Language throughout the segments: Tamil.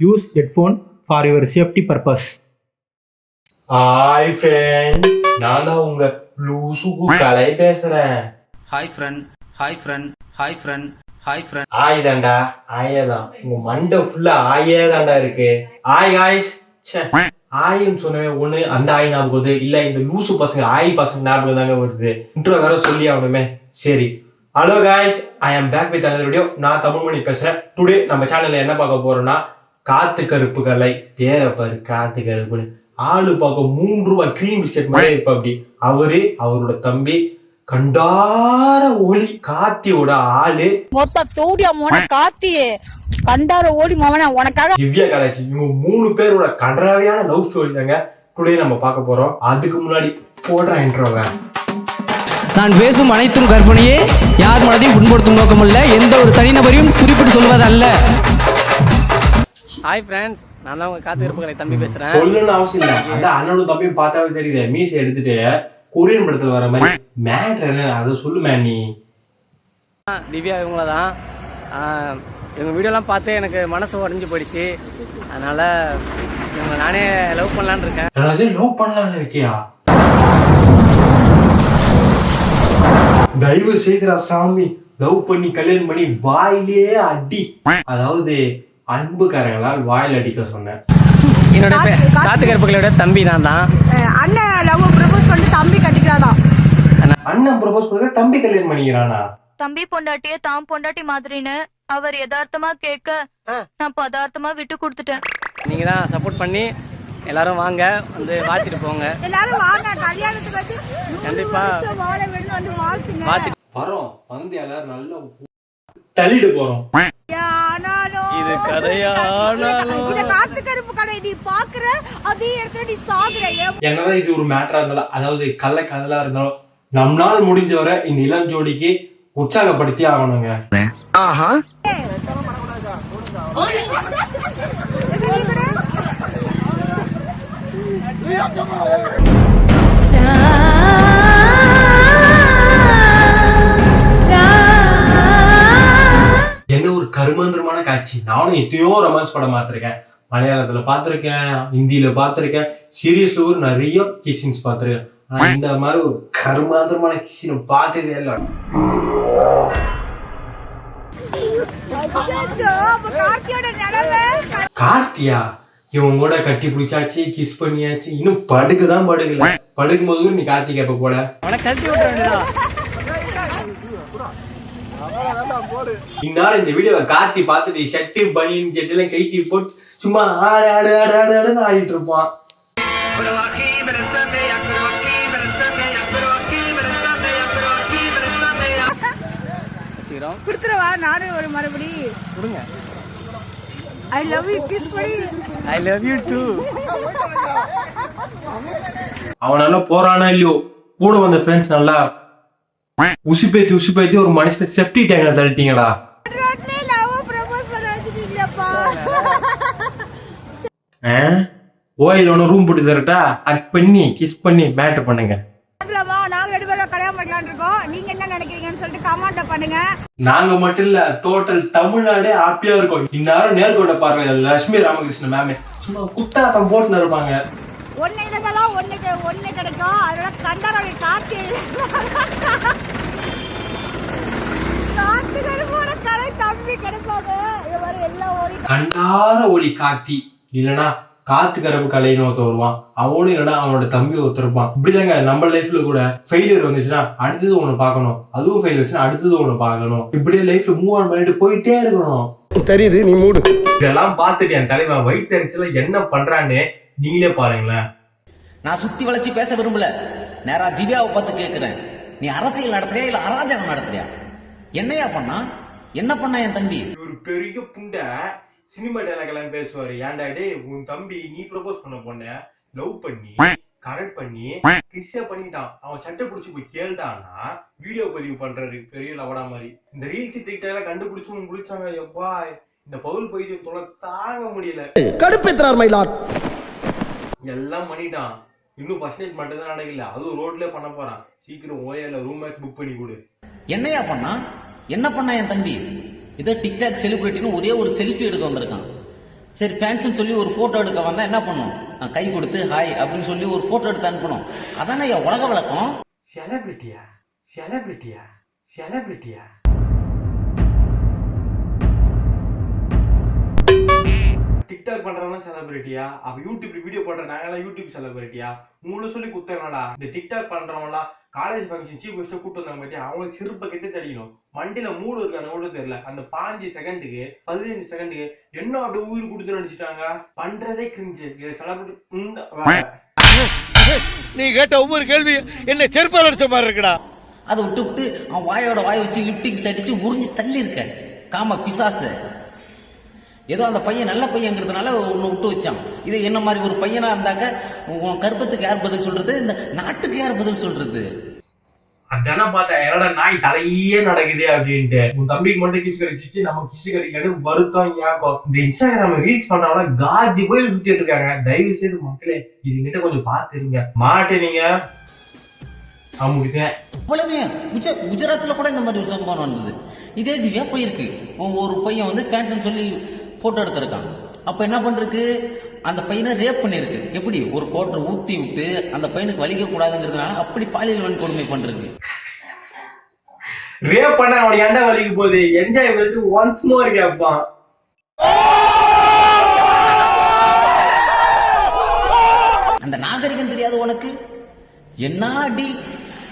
Use headphone for your safety purpose. Hi friend, நான் தான் உங்க லூசுக்கு கலை பேசுறேன். Hi friend, hi friend, hi friend, hi friend. ஆய் தாண்டா, ஆயே தான். உங்க மண்டை ஃபுல்லா ஆயே தாண்டா இருக்கு. ஆய் காய்ஸ், ஆயின்னு சொன்னவே ஒண்ணு அந்த ஆய் ஞாபகம் வருது, இல்ல இந்த லூசு பசங்க ஆய் பசங்க ஞாபகம் தாங்க வருது. இன்ட்ரோ வேற சொல்லி ஆகணுமே. சரி, ஹலோ காய்ஸ், ஐ ஆம் பேக் வித் another வீடியோ. நான் தமிழ்மணி பேசுறேன். டுடே நம்ம சேனல்ல என்ன பார்க்க போறோம்னா, காத்து கருப்பு கலை. பேரை பாரு, காத்து கருப்புன்னு. ஆளு பார்க்க 3 ரூபாய் கிரீம் பிஸ்கெட் மாதிரி இருப்ப. அப்படி அவரோட தம்பி கண்டார ஒளி காத்தியோட ஆளு மொத்த தோடியா மோன காத்தியே கண்டார ஓடி மவன உனக்காக திவ்யா கலாச்சி. இவங்க 3 பேரோட கண்டராவியான லவ் ஸ்டோரி தாங்க டுடே நம்ம பார்க்க போறோம். அதுக்கு முன்னாடி போடுற இன்ட்ரோவை. நான் பேசும் அனைத்தும் கற்பனையே, யார் மனதையும் புண்படுத்தும் நோக்கமல்ல, எந்த ஒரு தனிநபரையும் குறிப்பிட்டு சொல்வதல்ல. ஹாய் ஃப்ரெண்ட்ஸ், நான் தான் உங்க காத்து இருப்புகளை தம்பி பேசுறேன். சொல்லணும்னு அவசியம் இல்லை, அந்த அண்ணனும் தம்பியும் பார்த்தாவே தெரியுது. மீசை எடுத்துட்டு கொரியன் படத்துல வர மாதிரி மேட்ரு என்ன அதை சொல்லுமே. நீ திவ்யா இவங்கள தான். இவங்க வீடியோலாம் பார்த்து எனக்கு மனசு உடஞ்சி போயிடுச்சு. அதனால இவங்க நானே லவ் பண்ணலான்னு இருக்கேன். லவ் பண்ணலான்னு இருக்கியா? தயவு செய்துடா சாமி, லவ் பண்ணி கல்யாணம் பண்ணி வாயிலே அடி. அதாவது அன்புக்காரங்களால் வாயில் அடிக்க சொன்னேன். என்னோட காத்து கருப்புகளோட தம்பி நான் தான். அண்ணன் லவ் ப்ரப்போஸ் பண்ணிட்டு தம்பி கட்டிக்கிறானா? அண்ணன் ப்ரப்போஸ் பண்ணி தம்பி கல்யாணம் பண்ணிக்கிறானா? தம்பி பொண்டாட்டிய தாம் பொண்டாட்டி மாதிரின்னு அவர் யதார்த்தமா கேட்க நான் பதார்த்தமா விட்டு கொடுத்துட்டேன். நீங்க தான் சப்போர்ட் பண்ணி எல்லாரும் வாங்க, வந்து வாழ்த்திட்டு போங்க. எல்லாரும் வாங்க, கல்யாணத்துக்கு வந்து கண்டிப்பா வாழ வேணும் வந்து வாழ்த்துங்க. வாழ்த்தி வரோம், வந்து எல்லாரும் நல்லா தள்ளிட்டு போறோம். இது கதையானாலும் இந்த காத்து கருப்பு கடை நீ பாக்குற அதே இடத்துல நீ சாகுற. என்னதான் இது ஒரு மேட்டரா இருந்தாலும், அதாவது கள்ள கதலா இருந்தாலும், நம்மளால் முடிஞ்ச வரை இந்த இளம் ஜோடிக்கு உற்சாகப்படுத்தி ஆகணுங்க. என்ன ஒரு கருமாந்திரமான காட்சி. நானும் எத்தனையோ ரொமான்ஸ் படம் பார்த்திருக்கேன். மலையாளத்துல பார்த்திருக்கேன், ஹிந்தியில பார்த்திருக்கேன், சீரியஸ்ல ஒரு நிறைய கிசின்ஸ் பார்த்திருக்கேன். ஆனா இந்த மாதிரி ஒரு கருமாந்திரமான கிசின் பார்த்ததே இல்லை. கார்த்தியா இவங்க கூட கட்டி பிடிச்சாச்சு, கிஸ் பண்ணியாச்சு, இன்னும் படுக்குதான் படுக்கல. படுக்கும் போது நீ கார்த்தி கேப்ப போல கட்டி விட்டுறா. இந்நேரம் இந்த வீடியோவை கார்த்தி பார்த்துட்டு ஷர்ட்டு பனியன் செட்டெல்லாம் கைட்டி போட்டு சும்மா ஆடு ஆடு ஆடு ஆடு ஆடுன்னு ஆடிட்டு இருப்பான். குடுத்துறவா நானும் ஒரு மறுபடி கொடுங்க. ஐ லவ் யூ கிஸ் பண்ணி ஐ லவ் யூ டூ. அவன் நல்லா போறானா இல்லையோ, கூட வந்த ஃப்ரெண்ட்ஸ் நல்லா உசுப்பேத்தி ஒரு மனுஷனை செப்டி டேங்க்ல தள்ளிட்டீங்களா? ஓயில் ஒன்று ரூம் போட்டு தரட்டா, அக் பண்ணி கிஸ் பண்ணி மேட்டர் பண்ணுங்க. நாங்க மட்டும் இல்ல, டோட்டல் தமிழ்நாடே ஹாப்பியா இருக்கும். இந்நேரம் நேர்கொண்ட பார்வையில லட்சுமி ராமகிருஷ்ணன் மேம் சும்மா குத்தாட்டம் போட்டுன்னு இருப்பாங்க. ஒண்ணு கிடைக்கும். அதோட கண்டாரவை காத்தி தம்பி கிடைப்பாங்க. கண்டார ஒளி காத்தி இல்லனா காத்து கரப்பு கலைன்னு ஒருத்தர் வருவான். அவனும் இல்லைன்னா அவனோட தம்பி ஒருத்தர் இருப்பான். இப்படிதாங்க நம்ம லைஃப்ல கூட ஃபெயிலியர் வந்துச்சுன்னா அடுத்தது ஒண்ணு பார்க்கணும், அதுவும் ஃபெயிலியர்ஸ்னா அடுத்தது ஒண்ணு பார்க்கணும். இப்படியே லைஃப்ல மூவ் ஆன் பண்ணிட்டு போயிட்டே இருக்கணும். தெரியுது, நீ மூடு. இதெல்லாம் பார்த்துட்டு என் தலைவன் வயிற்றுல என்ன பண்றான்னு நீங்களே பாருங்களேன். நான் சுத்தி வளைச்சு பேச விரும்பல, நேரா திவ்யாவை பார்த்து கேட்கிறேன். நீ அரசியல் நடத்துறியா இல்ல அராஜகம் நடத்துறியா? என்னையா பண்ணா, என்ன பண்ணா என் தம்பி? ஒரு பெரிய புண்டை சினிமா டைலாக் எல்லாம் பேசுவாரு. ஏன்டா டே, உன் தம்பி நீ ப்ரொபோஸ் பண்ண பொண்ண லவ் பண்ணி கரெக்ட் பண்ணி கிஸ்ஸே பண்ணிட்டான். அவன் சட்டை பிடிச்சி போய் கேள்டான்னா வீடியோ பதிவு பண்றாரு பெரிய லவடா மாதிரி. இந்த ரீல்ஸ் டிக்டாக்ல கண்டுபிடிச்சு குளிச்சாங்க. எப்பா இந்த பவுல் போயிட்டு தொலை தாங்க முடியல. கடுப்பேத்துறார் மயிலாட். எல்லாம் பண்ணிட்டான். இன்னும் ஃபர்ஸ்ட் நைட் மட்டும் தான் நடக்கல, அதுவும் ரோட்ல பண்ண போறான். சீக்கிரம் ஓஏல ரூம் மேட்ச் புக் பண்ணி கொடு. என்னையா பண்ணா, என்ன பண்ணா என் தம்பி? இதோ டிக்டாக் செலிபிரிட்டின்னு ஒரே ஒரு செல்ஃபி எடுக்க வந்திருக்கான். சரி ஃபேன்ஸ்னு சொல்லி ஒரு போட்டோ எடுக்க வந்தா என்ன பண்ணும்? கை கொடுத்து ஹாய் அப்படின்னு சொல்லி ஒரு போட்டோ எடுத்து அனுப்பணும். அதானே உலக வழக்கம். செலிபிரிட்டியா செலிபிரிட்டியா செலிபிரிட்டியா டிக்டாக் பண்றவங்க செலிபிரிட்டியா? அப்ப யூடியூப் வீடியோ போடுற நாங்கெல்லாம் யூடியூப் செலிபிரிட்டியா? உங்களை சொல்லி குத்தங்கடா. இந்த டிக்டாக் பண்றவங்கலாம் காலேஜ் ஃபங்க்ஷன் சீஃப் கெஸ்ட் கூட்டு வந்தாங்க பத்தியா, அவங்களுக்கு சிறுப்பை கெட்டு தடிக்கணும். மண்டியில மூடு இருக்கான கூட தெரியல. அந்த 5 செகண்டுக்கு 15 செகண்டுக்கு என்ன அப்படியே உயிர் கொடுத்து நடிச்சுட்டாங்க. பண்றதே கிரிஞ்சு. இது செலிபிரிட்டி. நீ கேட்ட ஒவ்வொரு கேள்வி என்ன செருப்பால் அடிச்ச மாதிரி இருக்குடா. அதை விட்டு அவன் வாயோட வாய் வச்சு லிப்டிக்ஸ் அடிச்சு உறிஞ்சு தள்ளி இருக்க காம பிசாசு. ஏதோ அந்த பையன் நல்ல பையங்கிறதுனால ஒன்று விட்டு வச்சான். இது என்ன மாதிரி ஒரு பையனா இருந்தாக்க உன் கர்ப்பத்துக்கு யார் பதில் சொல்றது? இந்த நாட்டுக்கு யார் பதில் சொல்றது? அதான பார்த்தேன், என்னோட நாய் தலையே நடக்குது அப்படின்ட்டு. உன் தம்பிக்கு மட்டும் கிஸ் கடிச்சிச்சு, நம்ம கிஸ் கடிக்கணும் வருத்தம் ஏக்கம். இந்த இன்ஸ்டாகிராம் ரீல்ஸ் பண்றவங்க காஜி போய் சுத்திட்டு இருக்காங்க. தயவு செய்து மக்களே இதுங்கிட்ட கொஞ்சம் பாத்துருங்க. மாட்டேனீங்க அமுக்கிட்டேன். அவ்வளவுமே குஜராத்ல கூட இந்த மாதிரி ஒரு சம்பவம் வந்தது. இதே திவ்யா போயிருக்கு. ஒரு பையன் வந்து ஃபேன்ஸ்னு சொல்லி போட்டோ எடுத்திருக்கான். அப்ப என்ன பண்றது? அந்த பையனை ரேப் பண்ணிருக்கு. எப்படி? ஒரு கோட்டரை ஊத்தி விட்டு அந்த பையனுக்கு வலிக்க கூடாதுங்கிறதுனால அப்படி பாலியல் வன்கொடுமை பண்றது. ரேப் பண்ண அவனுக்கு ஏன்டா வலிக்கு போகுது? என்ஜாய் பண்ணிட்டு ஒன்ஸ் மோர் கேட்பான். அந்த நாகரிகம் தெரியாது உனக்கு? என்ன அடி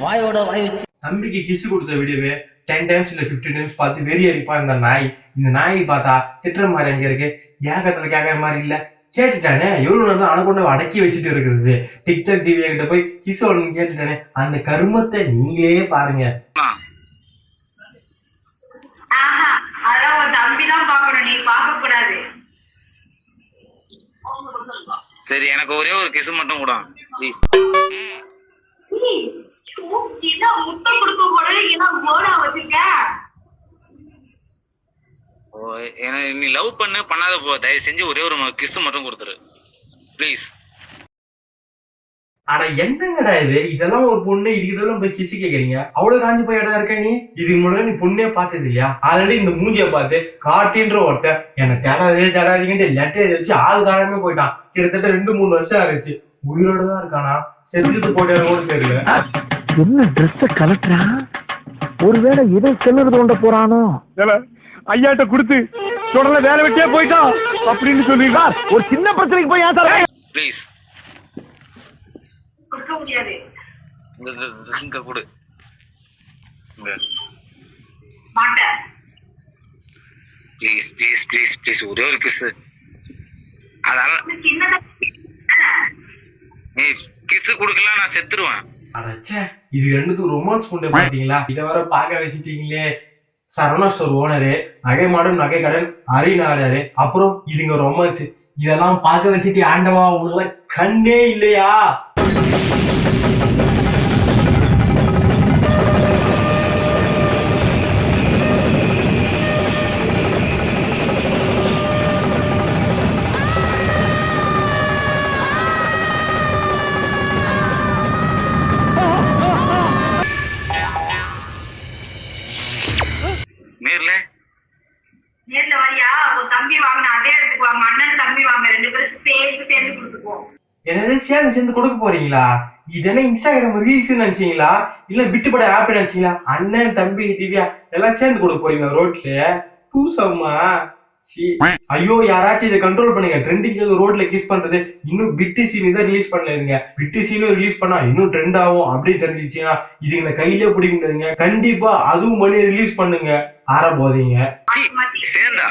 வாயோட வாய் வச்சு. தம்பிக்கு கிஸ் கொடுத்த வீடியோவே 10 டைம்ஸ் இல்ல 50 டைம்ஸ் பார்த்து வெறி அடிப்பா இந்த நாய். இந்த நாய் பார்த்தா திட்டுற மாதிரி எங்க இருக்கு, ஏகத்துல கேட்கற மாதிரி இல்ல. கேட்டுட்டானே எவ்வளவு நேரம் அனுகொண்டு அடக்கி வச்சுட்டு இருக்கிறது. டிக்டாக் டிவியா கிட்ட போய் கிஸ் ஒன்று கேட்டுட்டானே. அந்த கருமத்தை நீங்களே பாருங்க. சரி, எனக்கு ஒரே ஒரு கிஸ் மட்டும் கூட ப்ளீஸ். நீ லவ் பண்ணாத போ. தயவு செஞ்சு ஒரே ஒரு கிஸ் மட்டும் கொடுத்துரு ப்ளீஸ். ஆனா என்னங்கடா இது? இதெல்லாம் ஒரு பொண்ணு இதுக்கிட்டலாம் போய் கிஸ் கேக்குறீங்க? அவ்வளவு காஞ்சி போய் இடம் இருக்க நீ? இதுக்கு முன்னாடி நீ பொண்ணே பார்த்தது இல்லையா? ஆல்ரெடி இந்த மூஞ்சிய பார்த்து காட்டின்ற ஒட்ட என்ன தேடாதீங்கன்ட்டு லெட்டர் வச்சு ஆள் காணாம போயிட்டான். கிட்டத்தட்ட 2-3 வருஷம் ஆயிடுச்சு. உயிரோட தான் இருக்கானா செத்துட்டு போயிட்டாரு கூட தெரியல. என்ன ட்ரெஸ் கலட்டுறா? ஒருவேளை இதை செல்லுறது கொண்ட போறானோ? ஐயாட்ட கொடுத்து தொடர்ல வேலை வெட்டியே போயிட்டான் அப்படின்னு சொல்லிடுறா. ஒரு சின்ன பிரச்சனைக்கு போய் ஏன் சார் ப்ளீஸ் கொடுக்க முடியாது. இந்த கொடு. மாட்டேன். ப்ளீஸ் ப்ளீஸ் ப்ளீஸ் ப்ளீஸ் ஒரே ஒரு கிஸ். அதனால நீ கிஸ் கொடுக்கலாம், நான் செத்துருவேன். அடச்சே, இது ரெண்டுத்துக்கும் ரொமான்ஸ் கொண்டு பாத்தீங்களா? இதை வர பார்க்க வச்சுட்டீங்களே. சரவணா ஸ்டோர் ஓனரு, நகை மாடும் நகை கடன் அரிநாடாரு, அப்புறம் இதுங்க ரொமான்ஸ். இதெல்லாம் பார்க்க வச்சுட்டு ஆண்டவா உனக்கு கண்ணே இல்லையா? நேர்ல வரியா? உன் தம்பி வாங்கின அதே இடத்துக்கு வாங்க. அண்ணன் தம்பி வாங்க, 2 பேரும் சேர்ந்து கொடுத்துக்குவோம். என்னது சேர்ந்து கொடுக்க போறீங்களா? இது என்ன இன்ஸ்டாகிராம் ரீல்ஸ் நினைச்சீங்களா? இல்ல விட்டுப்பட ஆப் நினைச்சீங்களா? அண்ணன் தம்பி திவ்யா எல்லாம் சேர்ந்து கொடுக்க போறீங்க ரோட்ல? பூசம்மா ஐயோ, யாராச்சும் இதை கண்ட்ரோல் பண்ணுங்க. ட்ரெண்டிங்ல ரோட்ல கிஸ் பண்றது இன்னும் பிட்டு சீன் இதை ரிலீஸ் பண்ணலைங்க. பிட்டு சீனும் ரிலீஸ் பண்ணா இன்னும் ட்ரெண்ட் ஆகும் அப்படின்னு தெரிஞ்சிச்சுன்னா இதுங்களை கையிலே பிடிக்க முடியாதுங்க. கண்டிப்பா அதுவும் பண்ணி ரிலீஸ் பண்ணுங்க. ஆற போதீங்க சேர்ந்தா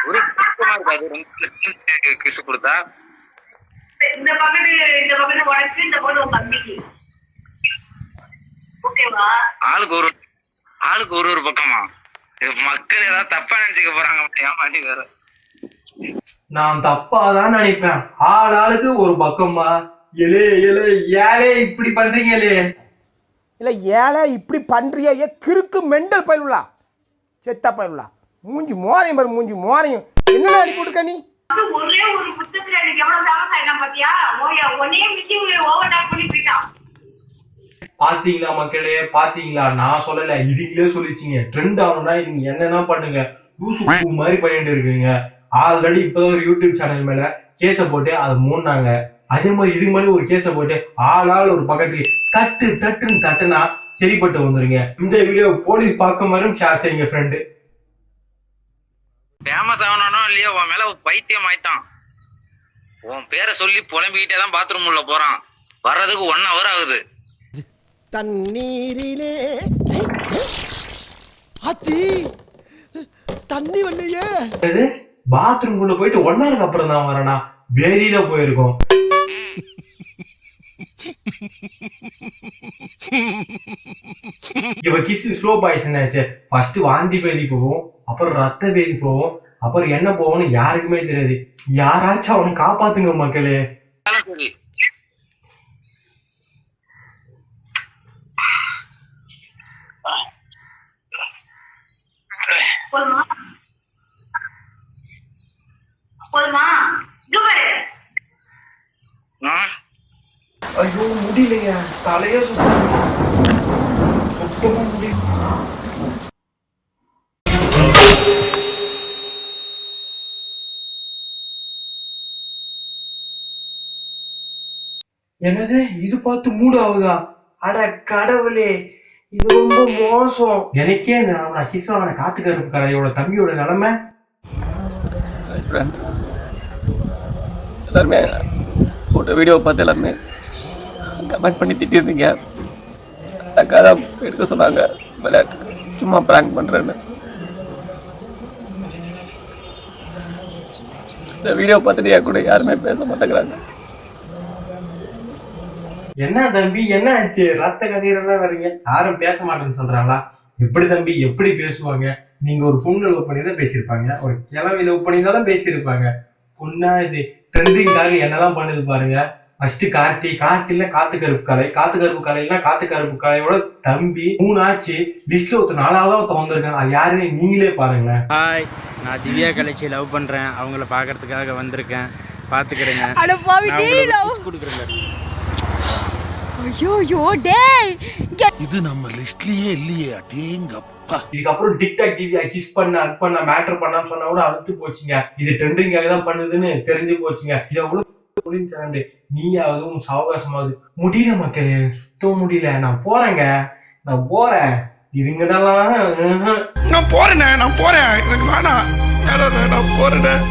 ஒரு கிஸ் கொடுத்தா இந்த பக்கத்து உனக்கு, இந்த போது உன் தம்பிக்கு. ஓகேவா? ஆளுக்கு ஒரு பக்கமா? மக்கள் ஏதாவது தப்பா நினைச்சுக்க போறாங்க. நான் தப்பாதான் நினைப்பேன். ஆளுக்கு ஒரு பக்கமா? ஏலே இப்படி பண்றீங்களே? இல்ல ஏழை இப்படி பண்றியா? கிறுக்கு மெண்டல் பயிலுலா, செத்த பயிலுலா, மூஞ்சி மோரையும் பாரு, மூஞ்சி மோரையும் என்ன அடி கொடுக்க நீ? ஒரே ஒரு புத்தகத்துல எனக்கு எவ்வளவு ஃபேமஸ் ஆயிட்டான் பாத்தியா? ஒன்னே மிச்சி ஓவர் டாக் பண்ணி போயிட்டான். பாத்தீங்களா மக்களே, பாத்தீங்களா? நான் சொல்லல, இதுங்களே சொல்லிச்சிங்க. ட்ரெண்ட் ஆகணும்னா நீங்க என்னன்னா பண்ணுங்க. லூசு பூ மாதிரி பண்ணிட்டு இருக்குங்க. ஆல்ரெடி இப்பதான் ஒரு யூடியூப் சேனல் மேல கேஸ போட்டு அதை மூடினாங்க. அதே மாதிரி இதுக்கு மாதிரி ஒரு கேஸ போட்டு ஆளால் ஒரு பக்கத்துக்கு தட்டுன்னு தட்டுனா சரிப்பட்டு வந்துருங்க. இந்த வீடியோ போலீஸ் பார்க்க மாதிரியும் ஷேர் செய்யுங்க ஃப்ரெண்டு. ஃபேமஸ் ஆகணும் இல்லையோ உன் மேல பைத்தியம் ஆயிட்டான். உன் பேரை சொல்லி புலம்பிக்கிட்டே தான் பாத்ரூம் உள்ள போறான். வர்றதுக்கு 1 hour ஆகுது. தண்ணீரிலே அத்தி தண்ணி வரலையே. பாத்ரூம் குள்ள போயிட்டு 1 hour அப்புறம் தான் வரனா வெளியில போயிருக்கோம். இவ கிஸ் ஸ்லோ பாய்சன் ஆச்சு. ஃபர்ஸ்ட் வாந்தி பேதி போவோம், அப்புறம் ரத்த பேதி போவோம், அப்புறம் என்ன போவோம்னு யாருக்குமே தெரியாது. யாராச்சும் அவனை காப்பாத்துங்க மக்களே. ஐயோ முடியலைங்க, தலையே சுத்தமா முடியல. என்னது இது பார்த்து மூடு ஆகுதா? அட கடவுளே, இது ரொம்ப மோசம். எனக்கே இந்த கிஸ்வான காத்து கருப்பு கடையோட தம்பியோட நிலைமை. எல்லாருமே போட்ட வீடியோ பார்த்து எல்லாருமே கமெண்ட் பண்ணி திட்டிருந்தீங்க. அக்கா தான் எடுக்க சொன்னாங்க விளையாட்டுக்கு, சும்மா ப்ராங்க் பண்ணுறேன்னு. இந்த வீடியோ பார்த்துட்டு என் கூட யாருமே பேச மாட்டேங்கிறாங்க. என்ன தம்பி என்ன ஆச்சு? ரத்த கண்ணீரெல்லாம் வரீங்க, யாரும் பேச மாட்டேன்னு சொல்றாங்களா? எப்படி தம்பி எப்படி பேசுவாங்க? நீங்க ஒரு பொண்ணு லவ் பண்ணி தான் பேசியிருப்பாங்க, ஒரு கிழவி லவ் பண்ணி தான் பேசியிருப்பாங்க. பொண்ணா இது ட்ரெண்டிங்காக என்னெல்லாம் பண்ணுது பாருங்க. ஃபர்ஸ்ட் கார்த்தில காத்து கருப்பு கலையில காத்து கருப்பு கலையோட தம்பி 3 ஆச்சு. லிஸ்ட்ல ஒருத்தர் 4ஆவது ஒருத்தர் வந்திருக்காங்க. அது யாருன்னு நீங்களே பாருங்களேன். ஹாய், நான் திவ்யா கலைச்சி லவ் பண்றேன். அவங்கள பாக்குறதுக்காக வந்திருக்கேன், பாத்துக்கிறேங்க. இது நம்ம லிஸ்ட்லயே இல்லையே. அடேங்கப்பா. இதுக்கப்புறம் டிக்டாக் டிவியா கிஸ் பண்ண அட் பண்ண மேட்டர் பண்ணான்னு சொன்னா கூட அழுத்து போச்சுங்க. இது ட்ரெண்டிங்காக தான் பண்ணுதுன்னு தெரிஞ்சு போச்சுங்க. இதை எவ்வளவு நீயாவது உன் சாவகாசமாவது முடியல மக்களே, சுத்தம் முடியல. நான் போறேன் இதுங்கடெல்லாம் நான் போறேன் எனக்கு வேணாம், நான் போறேன்.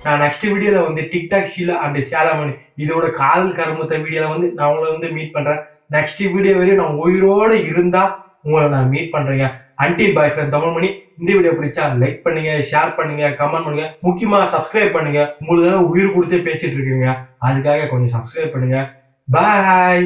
நான் நெக்ஸ்ட் வீடியோல வந்து டிக்டாக் ஷீலா அண்ட் சேலமணி இதோட காதல் கருமத்த வீடியோல வந்து நான் உங்களை வந்து மீட் பண்றேன். நெக்ஸ்ட் வீடியோ வரையும் நான் உயிரோட இருந்தா உங்களை நான் மீட் பண்றேங்க. Until bye friend Tamilmani. இந்த வீடியோ பிடிச்சா லைக் பண்ணுங்க, ஷேர் பண்ணுங்க, கமெண்ட் பண்ணுங்க, முக்கியமா சப்ஸ்கிரைப் பண்ணுங்க. உங்களுக்காக உயிர் கொடுத்தே பேசிட்டு இருக்கீங்க, அதுக்காக கொஞ்சம் சப்ஸ்கிரைப் பண்ணுங்க. பாய்.